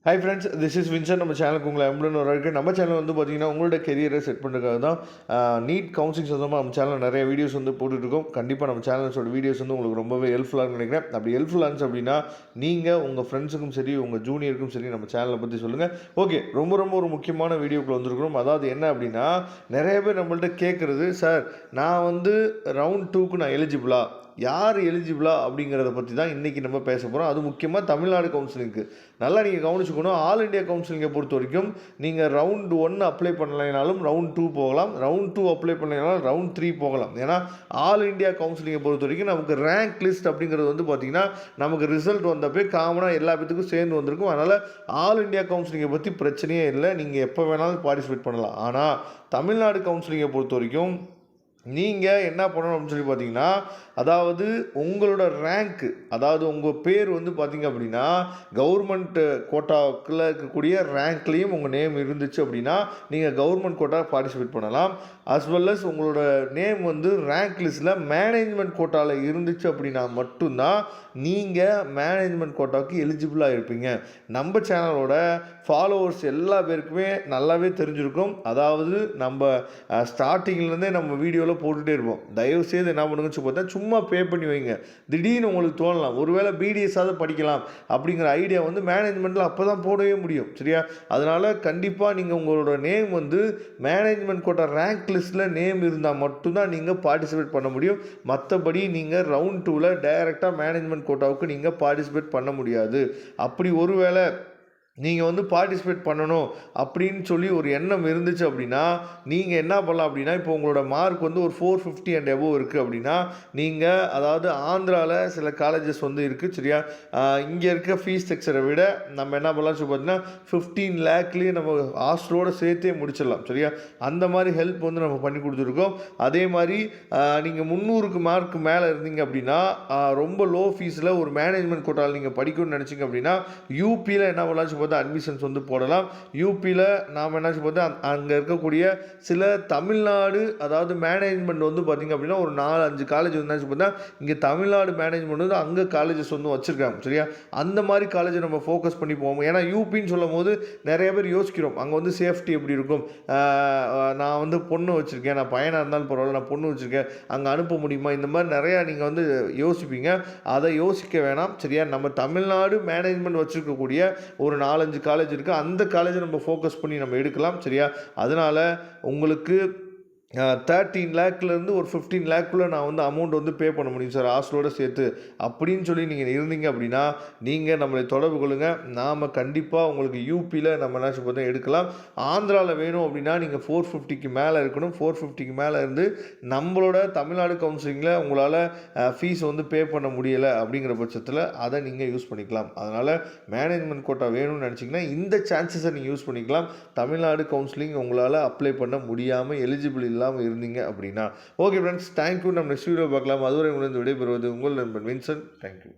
Hi friends, this is Vinson. நம்ம சேனலுக்கு உங்களை அன்புடன் வரவேற்க. நம்ம சேனல் வந்து பார்த்தீங்கன்னா உங்களோட கெரியரை செட் பண்ணுறதுக்காக தான் நீட் கவுன்சிலிங் சொந்தமாக நம்ம சேனலில் நிறைய வீடியோஸ் வந்து போட்டுட்ருக்கோம். கண்டிப்பாக நம்ம சேனல்ஸோட வீடியோஸ் வந்து உங்களுக்கு ரொம்பவே ஹெல்ப்ஃபுல்லாக நினைக்கிறேன். அப்படி ஹெல்ப்ஃபுல்லாக இருந்துச்சு அப்படின்னா நீங்கள் உங்கள் ஃப்ரெண்ட்ஸுக்கும் சரி உங்கள் ஜூனியருக்கும் சரி நம்ம சேனலை பற்றி சொல்லுங்கள். ஓகே, ரொம்ப ஒரு முக்கியமான வீடியோக்குள்ள வந்துருக்கிறோம். அதாவது என்ன அப்படின்னா, நிறைய பேர் நம்மள்ட்ட கேட்குறது, சார் நான் வந்து ரவுண்ட் 2க்கு நான் எலிஜிபிளா, யார் எலிஜிபிளா அப்படிங்கிறத பற்றி தான் இன்றைக்கி நம்ம பேச போகிறோம். அது முக்கியமாக தமிழ்நாடு கவுன்சிலிங்க்கு நல்லா நீங்கள் கவனிச்சுக்கணும். ஆல் இண்டியா கவுன்சிலிங்கை பொறுத்த வரைக்கும் நீங்கள் ரவுண்ட் 1 அப்ளை பண்ணலைனாலும் ரவுண்ட் 2 போகலாம், ரவுண்ட் 2 அப்ளை பண்ணலைனாலும் ரவுண்ட் 3 போகலாம். ஏன்னா ஆல் இண்டியா கவுன்சிலிங்கை பொறுத்த வரைக்கும் நமக்கு ரேங்க் லிஸ்ட் அப்படிங்கிறது வந்து பார்த்திங்கன்னா நமக்கு ரிசல்ட் வந்தப்போ காமனாக எல்லா பேத்துக்கும் சேர்ந்து வந்திருக்கும். அதனால் ஆல் இண்டியா கவுன்சிலிங்கை பற்றி பிரச்சனையே இல்லை, நீங்கள் எப்போ வேணாலும் பார்ட்டிசிபேட் பண்ணலாம். ஆனால் தமிழ்நாடு கவுன்சிலிங்கை பொறுத்த வரைக்கும் நீங்கள் என்ன பண்ணணும் அப்படின்னு சொல்லி பார்த்தீங்கன்னா, அதாவது உங்களோட ரேங்க்கு, அதாவது உங்கள் பேர் வந்து பார்த்திங்க அப்படின்னா கவர்மெண்ட் கோட்டாவுக்குள்ள இருக்கக்கூடிய ரேங்க்லேயும் உங்கள் நேம் இருந்துச்சு அப்படின்னா நீங்கள் கவர்மெண்ட் கோட்டா பார்ட்டிசிபேட் பண்ணலாம். அஸ் வெல் அஸ் உங்களோட நேம் வந்து ரேங்க் லிஸ்ட்டில் மேனேஜ்மெண்ட் கோட்டாவில் இருந்துச்சு அப்படின்னா மட்டும்தான் நீங்கள் மேனேஜ்மெண்ட் கோட்டாவுக்கு எலிஜிபிளாக இருப்பீங்க. நம்ம சேனலோட ஃபாலோவர்ஸ் எல்லா பேருக்குமே நல்லாவே தெரிஞ்சிருக்கும். அதாவது நம்ம ஸ்டார்டிங்லேருந்தே நம்ம வீடியோவில் போட்டுகிட்டே இருப்போம். தயவுசெய்து என்ன பண்ணுங்கன்னு சொல்லி பார்த்தா, சும்மா பே பண்ணி வைங்க. திடீர்னு உங்களுக்கு தோணலாம், ஒருவேளை பிடிஎஸ்ஸாவது படிக்கலாம் அப்படிங்கிற ஐடியா வந்து மேனேஜ்மெண்ட்டில் அப்போ தான் போடவே முடியும். சரியா? அதனால் கண்டிப்பாக நீங்கள் உங்களோட நேம் வந்து மேனேஜ்மெண்ட் கோட்டா ரேங்க் லிஸ்ட்டில் நேம் இருந்தால் மட்டும்தான் நீங்கள் பார்ட்டிசிபேட் பண்ண முடியும். மற்றபடி நீங்கள் ரவுண்ட் 2ல் டைரெக்டாக மேனேஜ்மெண்ட் கோட்டாவுக்கு நீங்கள் பார்ட்டிசிபேட் பண்ண முடியாது. அப்படி ஒருவேளை நீங்கள் வந்து பார்ட்டிசிபேட் பண்ணணும் அப்படின்னு சொல்லி ஒரு எண்ணம் இருந்துச்சு அப்படின்னா நீங்கள் என்ன பண்ணலாம் அப்படின்னா, இப்போ உங்களோட மார்க் வந்து ஒரு 450 அண்ட் எபோவ் இருக்குது அப்படின்னா நீங்கள், அதாவது ஆந்திராவில் சில காலேஜஸ் வந்து இருக்குது. சரியா? இங்கே இருக்க ஃபீஸ் ஸ்ட்ரக்சரை விட நம்ம என்ன பண்ணலாம் சொல்லி பார்த்தீங்கன்னா 15 லேக்லேயே நம்ம ஹாஸ்டலோடு சேர்த்தே முடிச்சிடலாம். சரியா? அந்த மாதிரி ஹெல்ப் வந்து நம்ம பண்ணி கொடுத்துருக்கோம். அதே மாதிரி நீங்கள் 300க்கு மார்க்கு மேலே இருந்தீங்க அப்படின்னா ரொம்ப லோ ஃபீஸில் ஒரு மேனேஜ்மெண்ட் கோட்டாவில் நீங்கள் படிக்கணும்னு நினச்சிங்க அப்படின்னா யூபியில் என்ன பண்ணலாம் அட்மிஷன்ஸ் வந்து போடலாம். யூபியில் நாம் என்ன பார்த்தா அங்கே இருக்கக்கூடிய சில தமிழ்நாடு, அதாவது மேனேஜ்மெண்ட் வந்து பார்த்திங்க அப்படின்னா ஒரு 4-5 காலேஜ் வந்து பார்த்தா இங்கே தமிழ்நாடு மேனேஜ்மெண்ட் வந்து அங்கே காலேஜஸ் வந்து வச்சுருக்காங்க. சரியா? அந்த மாதிரி காலேஜை நம்ம ஃபோக்கஸ் பண்ணி போவோம். ஏன்னா யூபின்னு சொல்லும் போது நிறைய பேர் யோசிக்கிறோம், அங்கே வந்து சேஃப்டி எப்படி இருக்கும், நான் வந்து பொண்ணு வச்சுருக்கேன், நான் பையனாக இருந்தாலும் பரவாயில்ல, நான் பொண்ணு வச்சுருக்கேன், அங்கே அனுப்ப முடியுமா, இந்த மாதிரி நிறையா நீங்கள் வந்து யோசிப்பீங்க. அதை யோசிக்க வேணாம். சரியா? நம்ம தமிழ்நாடு மேனேஜ்மெண்ட் வச்சுருக்கக்கூடிய ஒரு 4-5 காலேஜ் இருக்குது. அந்த காலேஜை நம்ம ஃபோக்கஸ் பண்ணி நம்ம எடுக்கலாம். சரியா? அதனால் உங்களுக்கு 13 லேக்லேருந்து ஒரு 15 லேக்குள்ளே நான் வந்து அமௌண்ட் வந்து பே பண்ண முடியும் சார், ஹாஸ்டலோடு சேர்த்து அப்படின்னு சொல்லி நீங்கள் இருந்தீங்க அப்படின்னா நீங்கள் நம்மளை தொடர்பு கொள்ளுங்கள். நாம் கண்டிப்பாக உங்களுக்கு யூபியில் நம்ம என்ன பார்த்தா எடுக்கலாம். ஆந்திராவில் வேணும் அப்படின்னா நீங்கள் 450க்கு மேலே இருக்கணும். 450க்கு மேலே இருந்து நம்மளோட தமிழ்நாடு கவுன்சிலிங்கில் உங்களால் ஃபீஸ் வந்து பே பண்ண முடியலை அப்படிங்கிற பட்சத்தில் அதை நீங்கள் யூஸ் பண்ணிக்கலாம். அதனால் மேனேஜ்மெண்ட் கோட்டா வேணும்னு நினச்சிங்கன்னா இந்த சான்சஸை நீங்கள் யூஸ் பண்ணிக்கலாம். தமிழ்நாடு கவுன்சிலிங் உங்களால் அப்ளை பண்ண முடியாமல் எலிஜிபிள் இல்லை இருந்தீங்க அப்படின்னா. Okay friends, thank you. நம்ம நெக்ஸ்ட் வீடியோ பார்க்கலாம். அதுவரை உங்களுக்கு விடைபெறுவது உங்கள் நண்பன் வின்சன். தேங்க்யூ.